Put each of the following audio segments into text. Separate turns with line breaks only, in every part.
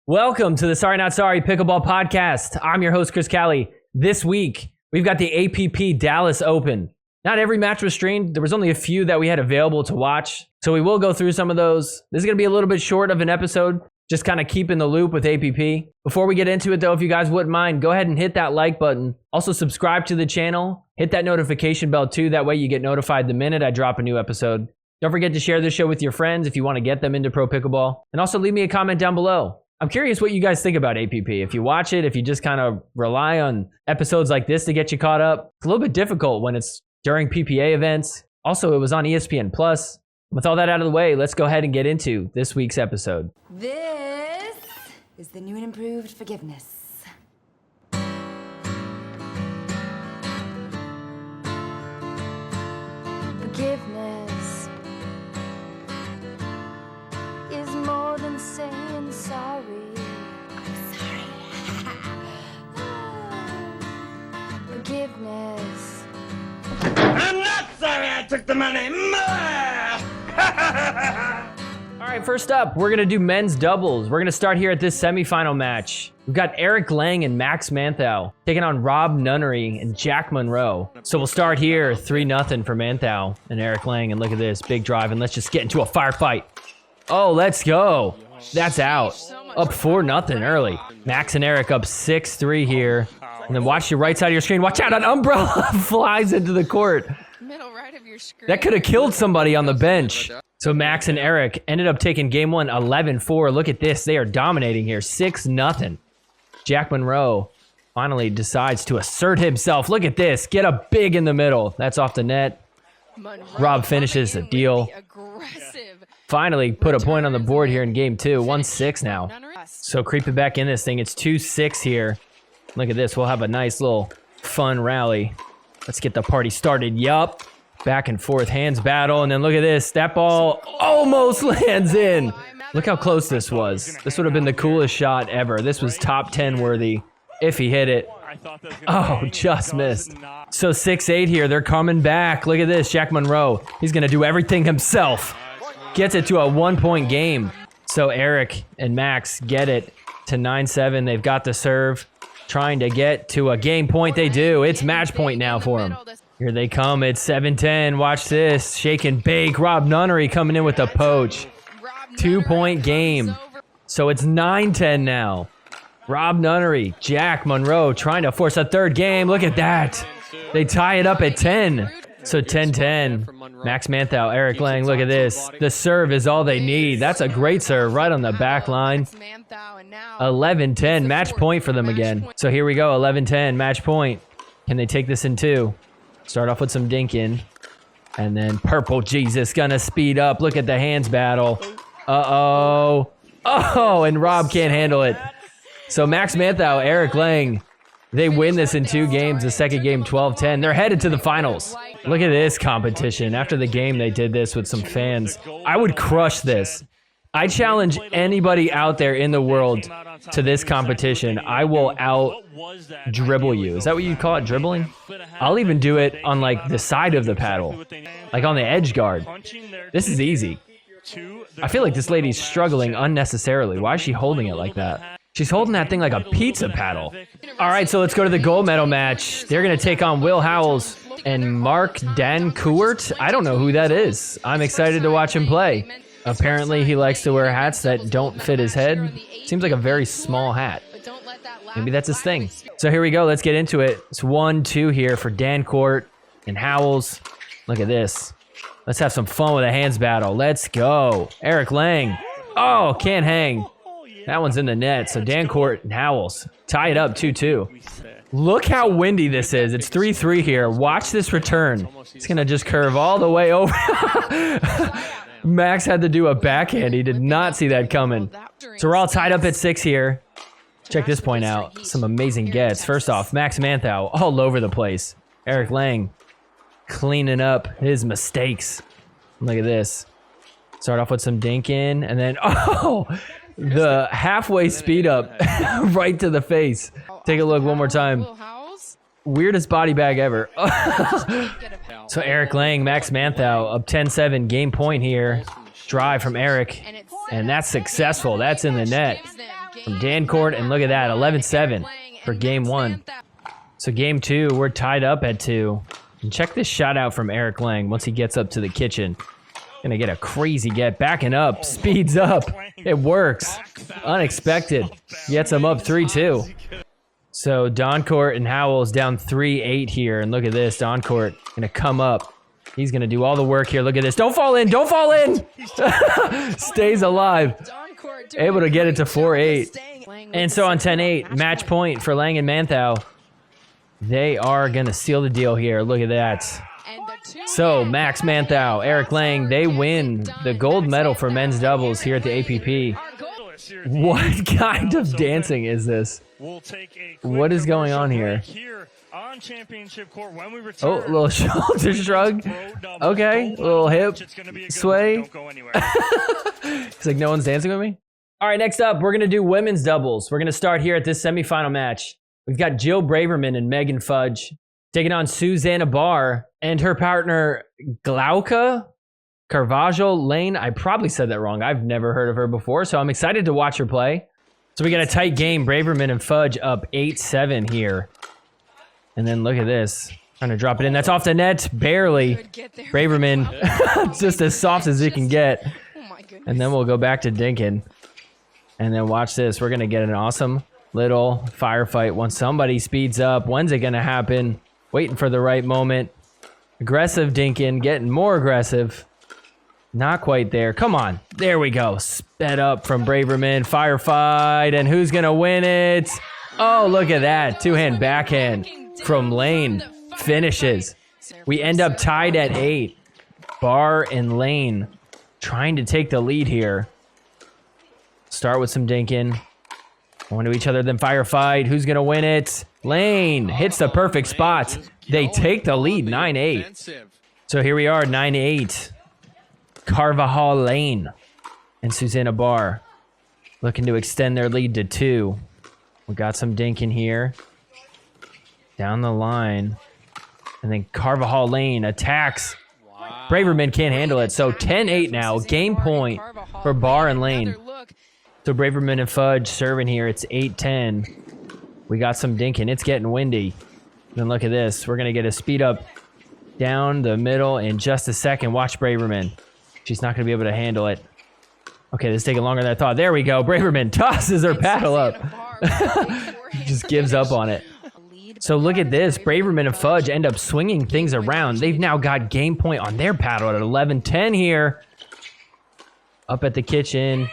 Welcome to the Sorry Not Sorry Pickleball Podcast. I'm your host, Chris Callie. This week, we've got the APP Dallas Open. Not every match was streamed. There was only a few that we had available to watch. So we will go through some of those. This is going to be a little bit short of an episode, just kind of keep in the loop with APP. Before we get into it though, if you guys wouldn't mind, go ahead and hit that like button. Also subscribe to the channel. Hit that notification bell too. That way you get notified the minute I drop a new episode. Don't forget to share this show with your friends if you want to get them into pro pickleball. And also leave me a comment down below. I'm curious what you guys think about APP. If you watch it, if you just kind of rely on episodes like this to get you caught up, it's a little bit difficult when it's during PPA events. Also, it was on ESPN+. With all that out of the way, let's go ahead and get into this week's episode.
This is the new and improved forgiveness. Forgiveness is more than saying sorry. I'm sorry. Forgiveness.
I'm not sorry I took the money.
All right, first up, we're going to do men's doubles. We're going to start here at this semifinal match. We've got Eric Lang and Max Manthau taking on Rob Nunnery and Jack Monroe. So we'll start here 3-0 for Manthau and Eric Lang. And look at this, big drive, and let's just get into a firefight. Oh, let's go. That's out. Up 4-0 early. Max and Eric up 6-3 here. And then watch your right side of your screen. Watch out, an umbrella flies into the court.
Middle right of your screen.
That could have killed somebody on the bench. So Max and Eric ended up taking game one 11-4. Look at this. They are dominating here. 6-0. Jack Monroe finally decides to assert himself. Look at this. Get a big in the middle. That's off the net. Rob finishes the deal. Finally put a point on the board here in game two. 1-6 now. So creeping back in this thing. It's 2-6 here. Look at this. We'll have a nice little fun rally. Let's get the party started. Yup. Back and forth hands battle. And then look at this. That ball almost lands in. Look how close this was. This would have been the coolest shot ever. This was top 10 worthy if he hit it. Oh, just missed. So 6-8 here. They're coming back. Look at this. Jack Monroe. He's going to do everything himself. Gets it to a 1-point game. So Eric and Max get it to 9-7. They've got the serve. Trying to get to a game point. They do. It's match point now for them. Here they come. It's 7-10. Watch this. Shake and bake. Rob Nunnery coming in with a poach. 2-point game. So it's 9-10 now. Rob Nunnery, Jack Monroe trying to force a third game. Look at that. They tie it up at 10. So 10-10. Max Manthau, Eric Lang, look at this. The serve is all they need. That's a great serve right on the back line. 11-10, match point for them again. So here we go, 11-10, match point. Can they take this in two? Start off with some dinking. And then Purple Jesus gonna speed up. Look at the hands battle. Uh-oh. Oh, and Rob can't handle it. So Max Manthau, Eric Lang, they win this in 2 games. The second game, 12-10. They're headed to the finals. Look at this competition. After the game, they did this with some fans. I would crush this. I challenge anybody out there in the world to this competition. I will out-dribble you. Is that what you call it, dribbling? I'll even do it on, like, the side of the paddle. Like, on the edge guard. This is easy. I feel like this lady's struggling unnecessarily. Why is she holding it like that? She's holding that thing like a pizza paddle. All right, so let's go to the gold medal match. They're going to take on Will Howells and Mark Dancourt. I don't know who that is. I'm excited to watch him play. Apparently, he likes to wear hats that don't fit his head. Seems like a very small hat. Maybe that's his thing. So here we go. Let's get into it. It's 1-2 here for Dancourt and Howells. Look at this. Let's have some fun with a hands battle. Let's go. Eric Lang. Oh, can't hang. That one's in the net. So Dancourt and Howells tie it up 2-2. Look how windy this is. It's 3-3 here. Watch this return. It's going to just curve all the way over. Max had to do a backhand. He did not see that coming. So we're all tied up at 6 here. Check this point out. Some amazing gets. First off, Max Manthau all over the place. Eric Lang cleaning up his mistakes. Look at this. Start off with some dinking, and then, oh, the halfway speed up right to the face. Take a look one more time. Weirdest body bag ever. So Eric Lang, Max Manthau up 10-7, game point here. Drive from Eric, and that's successful. That's in the net. from Dancourt. And look at that, 11-7 for game one. So game two, we're tied up at 2. And check this shot out from Eric Lang once he gets up to the kitchen. Gonna get a crazy get, backing up, speeds up. It works. Unexpected. Gets him up 3-2. So Doncourt and Howell's down 3-8 here. And look at this, Doncourt gonna come up. He's gonna do all the work here. Look at this. Don't fall in, don't fall in! Stays alive. Able to get it to 4-8. And so on 10-8, match point for Lang and Manthau. They are gonna seal the deal here. Look at that. So Max Manthau, Eric Lang, they win the gold medal for men's doubles here at the APP. What kind of dancing is this? What is going on here? Oh, a little shoulder shrug. Okay, a little hip sway. It's like no one's dancing with me. All right, next up, we're going to do women's doubles. We're going to start here at this semifinal match. We've got Jill Braverman and Megan Fudge taking on Susanna Barr and her partner Glauca Carvajo Lane. I probably said that wrong. I've never heard of her before, so I'm excited to watch her play. So we got a tight game. Braverman and Fudge up 8-7 here. And then look at this. Trying to drop it in. That's off the net. Barely. Braverman just as soft as it can get. And then we'll go back to Dinkin. And then watch this. We're going to get an awesome little firefight once somebody speeds up. When's it going to happen? Waiting for the right moment. Aggressive Dinkin. Getting more aggressive. Not quite there. Come on. There we go. Sped up from Braverman. Firefight. And who's going to win it? Oh, look at that. Two-hand backhand from Lane. Finishes. We end up tied at 8. Barr and Lane trying to take the lead here. Start with some Dinkin. One to each other, then firefight. Who's going to win it? Lane hits the perfect spot. They take the lead, 9-8. So here we are, 9-8. Carvajal Lane and Susanna Barr looking to extend their lead to 2. We got some Dinkin here. Down the line. And then Carvajal Lane attacks. Braverman can't handle it. So 10-8 now. Game point for Barr and Lane. So Braverman and Fudge serving here. It's 8-10. We got some Dinkin. It's getting windy. Then look at this. We're going to get a speed up down the middle in just a second. Watch Braverman. She's not going to be able to handle it. Okay, this is taking longer than I thought. There we go. Braverman tosses her paddle up. Just gives up on it. So look at this. Braverman and Fudge end up swinging things around. They've now got game point on their paddle at 11-10 here. Up at the kitchen.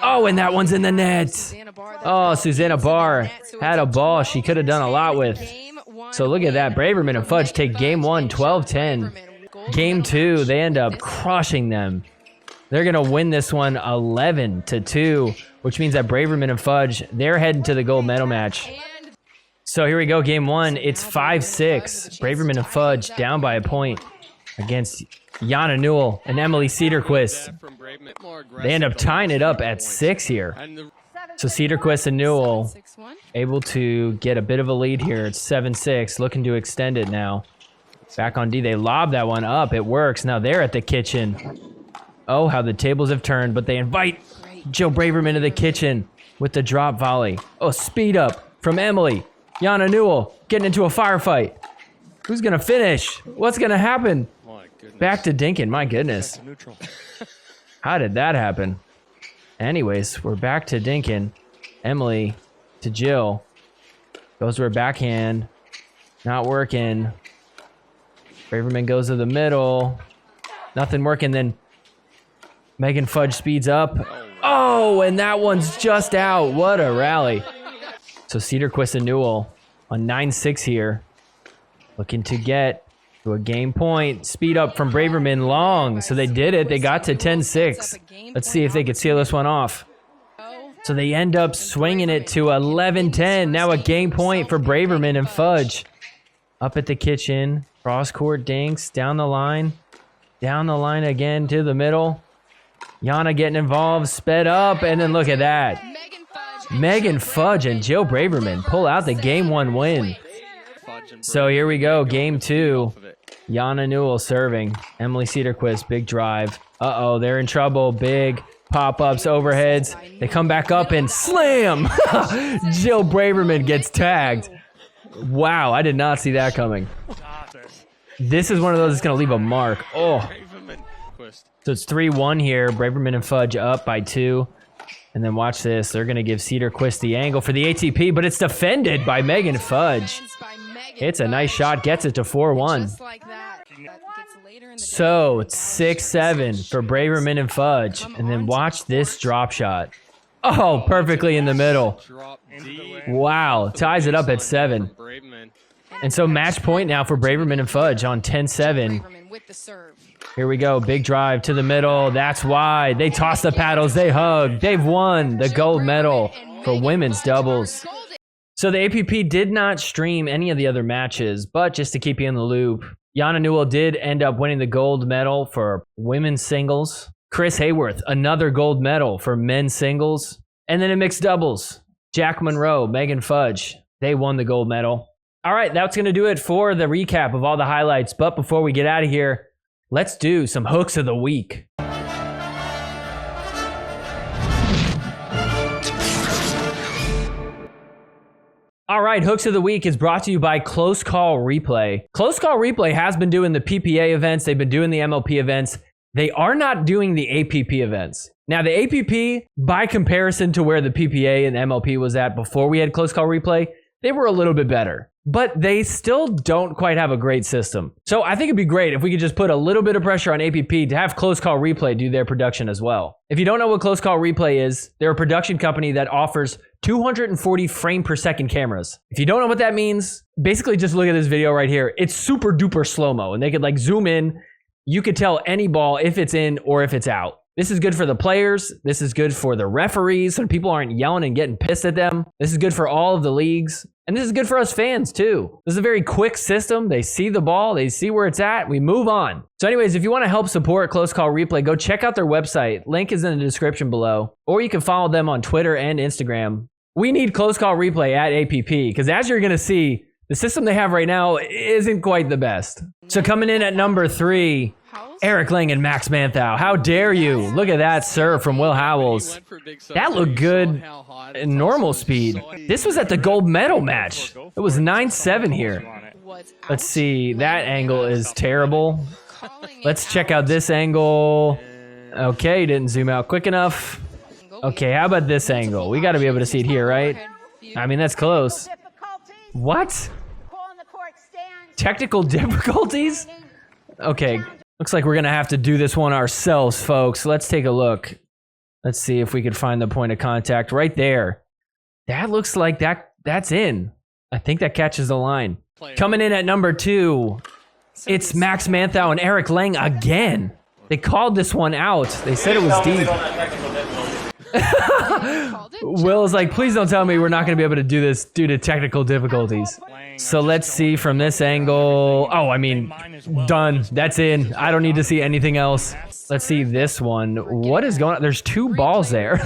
Oh, and that one's in the net. Oh, Susanna Barr had a ball she could have done a lot with. So look at that. Braverman and Fudge take game 1, 12-10. Game 2, they end up crushing them. They're going to win this one 11-2, which means that Braverman and Fudge, they're heading to the gold medal match. So here we go, game 1. It's 5-6. Braverman and Fudge down by a point against Jana Newell and Emily Cedarquist. They end up tying it up at 6 here. So Cedarquist and Newell able to get a bit of a lead here. It's 7-6, looking to extend it now. Back on D, they lob that one up. It works. Now they're at the kitchen. Oh, how the tables have turned, but they invite Jill Braverman to the kitchen with the drop volley. Oh, speed up from Emily. Jana Newell getting into a firefight. Who's going to finish? What's going to happen? Back to Dinkin. My goodness. How did that happen? Anyways, we're back to Dinkin. Emily to Jill. Goes to her backhand. Not working. Braverman goes to the middle. Nothing working. Then Megan Fudge speeds up. Oh, and that one's just out. What a rally. So Cedarquist and Newell on 9-6 here. Looking to get to a game point. Speed up from Braverman long. So they did it. They got to 10-6. Let's see if they could seal this one off. So they end up swinging it to 11-10. Now a game point for Braverman and Fudge. Up at the kitchen. Cross court dinks. Down the line. Down the line again to the middle. Jana getting involved. Sped up. And then look at that. Megan Fudge and Jill Braverman pull out the game 1 win. So here we go. Game 2. Jana Newell serving. Emily Cedarquist, big drive. Uh-oh, they're in trouble. Big Pop-ups, overheads. They come back up and slam. Jill Braverman gets tagged. Wow, I did not see that coming. This is one of those that's going to leave a mark. Oh. So it's 3-1 here. Braverman and Fudge up by 2. And then watch this. They're going to give Cedar Quist the angle for the ATP, but it's defended by Megan Fudge. It's a nice shot. Gets it to 4-1. So it's 6-7 for Braverman and Fudge. And then watch this drop shot. Oh, perfectly in the middle. Wow. Ties it up at 7. And so match point now for Braverman and Fudge on 10-7. Here we go. Big drive to the middle. That's wide. They toss the paddles. They hug. They've won the gold medal for women's doubles. So the APP did not stream any of the other matches, but just to keep you in the loop, Yana Newell did end up winning the gold medal for women's singles. Chris Hayworth, another gold medal for men's singles. And then in mixed doubles, Jack Monroe, Megan Fudge, they won the gold medal. All right, that's going to do it for the recap of all the highlights. But before we get out of here, let's do some hooks of the week. All right, Hooks of the Week is brought to you by Close Call Replay. Close Call Replay has been doing the PPA events. They've been doing the MLP events. They are not doing the APP events. Now, the APP, by comparison to where the PPA and MLP was at before we had Close Call Replay, they were a little bit better. But they still don't quite have a great system. So I think it'd be great if we could just put a little bit of pressure on APP to have Close Call Replay do their production as well. If you don't know what Close Call Replay is, they're a production company that offers 240 frame per second cameras. If you don't know what that means, basically just look at this video right here. It's super duper slow-mo, and they could like zoom in. You could tell any ball if it's in or if it's out. This is good for the players. This is good for the referees so people aren't yelling and getting pissed at them. This is good for all of the leagues. And this is good for us fans too. This is a very quick system. They see the ball, they see where it's at, we move on. So anyways, if you want to help support Close Call Replay, go check out their website. Link is in the description below. Or you can follow them on Twitter and Instagram. We need Close Call Replay at APP because as you're going to see, the system they have right now isn't quite the best. So coming in at number 3, Eric Lang and Max Manthau. How dare you? Look at that serve from Will Howells. That looked good in normal speed. This was at the gold medal match. It was 9-7 here. Let's see. That angle is terrible. Let's check out this angle. Okay, didn't zoom out quick enough. Okay, how about this angle? We got to be able to see it here, right? I mean, that's close. What? Technical difficulties? Okay. Looks like we're going to have to do this one ourselves, folks. Let's take a look. Let's see if we can find the point of contact right there. That looks like that's in. I think that catches the line. Coming in at number 2, it's Max Manthau and Eric Lang again. They called this one out. They said it was deep. Will is like, please don't tell me we're not going to be able to do this due to technical difficulties. So let's see from this angle. Oh, I mean, done. That's in. I don't need to see anything else. Let's see this one. What is going on? There's 2 balls there.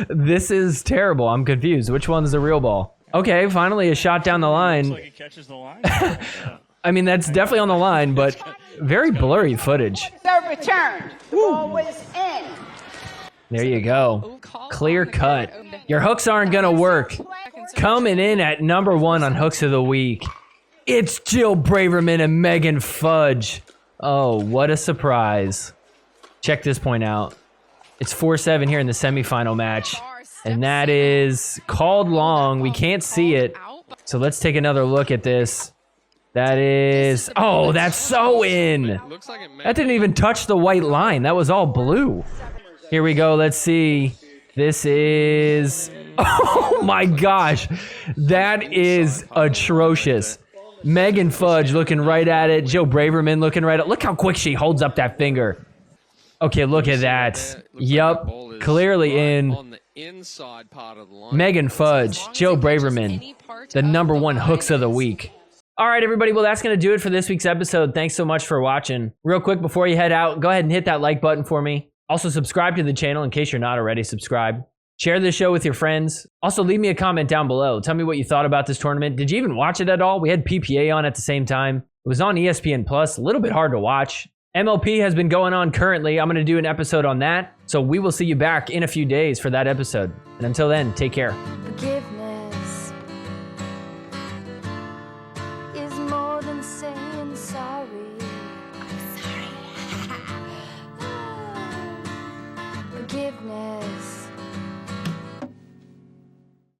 This is terrible. I'm confused. Which one's the real ball? Okay, finally a shot down the line. I mean, that's definitely on the line, but very blurry footage.
Serve return. Ball was in.
There you go. Clear cut. Your hooks aren't going to work. Coming in at number 1 on Hooks of the Week, it's Jill Braverman and Megan Fudge. Oh, what a surprise. Check this point out. It's 4-7 here in the semifinal match. And that is called long. We can't see it. So let's take another look at this. That is... Oh, that's so in. That didn't even touch the white line. That was all blue. Here we go. Let's see. This is... Oh my gosh. That is atrocious. Megan Fudge looking right at it. Jill Braverman looking right at it. Look how quick she holds up that finger. Okay, look at that. Yup. Clearly in. Megan Fudge, Jill Braverman, the number 1 hooks of the week. All right, everybody. Well, that's going to do it for this week's episode. Thanks so much for watching. Real quick, before you head out, go ahead and hit that like button for me. Also, subscribe to the channel in case you're not already subscribed. Share this show with your friends. Also, leave me a comment down below. Tell me what you thought about this tournament. Did you even watch it at all? We had PPA on at the same time. It was on ESPN Plus. A little bit hard to watch. MLP has been going on currently. I'm going to do an episode on that. So we will see you back in a few days for that episode. And until then, take care.
Forgiveness is more than saying sorry. I'm sorry. Forgiveness